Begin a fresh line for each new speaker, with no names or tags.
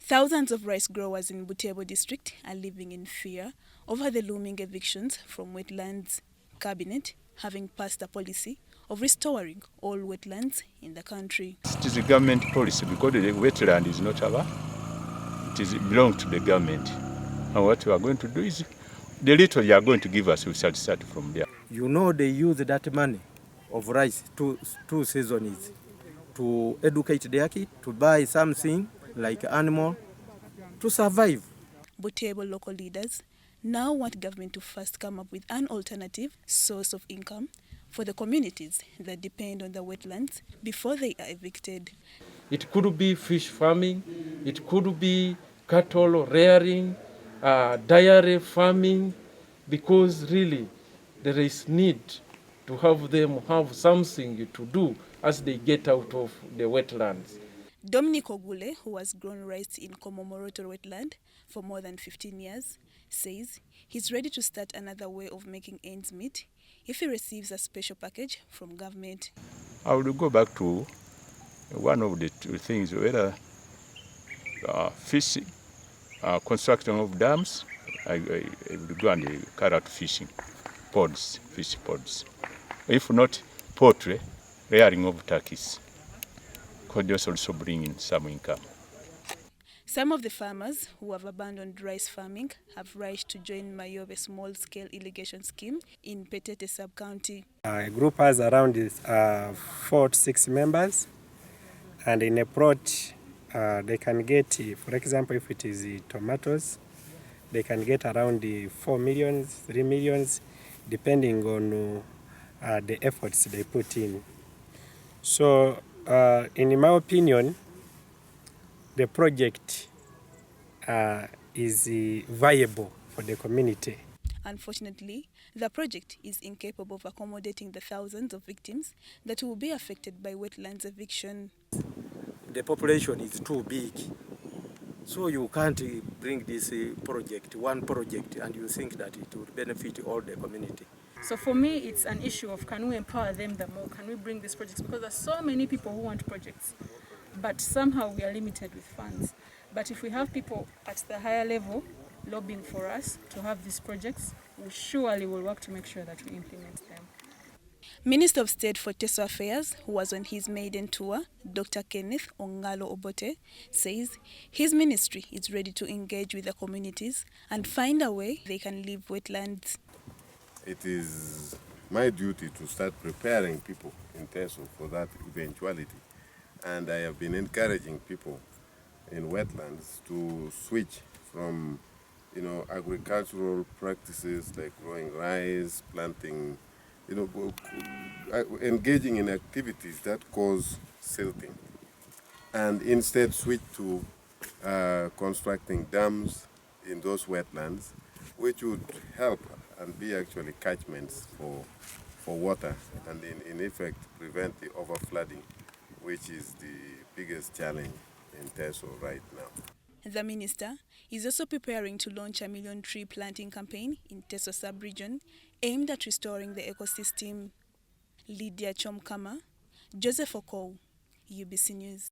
Thousands of rice growers in Butebo district are living in fear over the looming evictions from Wetlands Cabinet having passed a policy of restoring all wetlands in the country.
It is a government policy because the wetland is not our, it belongs to the government. And what we are going to do is, the little you are going to give us, we shall start from there.
You know, they use that money of rice two seasons to educate their kids, to buy something like animal, to survive.
Butebo local leaders now want government to first come up with an alternative source of income for the communities that depend on the wetlands before they are evicted.
It could be fish farming, it could be cattle rearing, dairy farming, because really there is need to have them have something to do as they get out of the wetlands.
Dominic Ogule, who has grown rice in Komomoroto wetland for more than 15 years, says he's ready to start another way of making ends meet if he receives a special package from government.
I will go back to one of the two things, whether fishing, construction of dams. I will go and carry out fishing pods, fish pods. If not, poultry, rearing of turkeys could also bring in some income.
Some of the farmers who have abandoned rice farming have rushed to join Mayove small-scale irrigation scheme in Petete sub-county.
A group has around 4 to 6 members, and in a plot they can get, for example, if it is tomatoes, they can get around 4 million, 3 million, depending on the efforts they put in. So, in my opinion, the project is viable for the community.
Unfortunately, the project is incapable of accommodating the thousands of victims that will be affected by wetlands eviction.
The population is too big, so you can't bring this one project, and you think that it will benefit all the community.
So for me, it's an issue of, can we empower them the more? Can we bring these projects? Because there's so many people who want projects, but somehow we are limited with funds. But if we have people at the higher level lobbying for us to have these projects, we surely will work to make sure that we implement them.
Minister of State for Teso Affairs, who was on his maiden tour, Dr. Kenneth Ongalo Obote, says his ministry is ready to engage with the communities and find a way they can leave wetlands.
It is my duty to start preparing people in Teso for that eventuality. And I have been encouraging people in wetlands to switch from, agricultural practices like growing rice, planting, engaging in activities that cause silting, and instead switch to constructing dams in those wetlands, which would help and be actually catchments for water, and in effect prevent the overflooding, which is the biggest challenge in Teso right now.
The minister is also preparing to launch a 1 million tree planting campaign in Teso sub-region aimed at restoring the ecosystem. Lydia Chomkama, Joseph Okow, UBC News.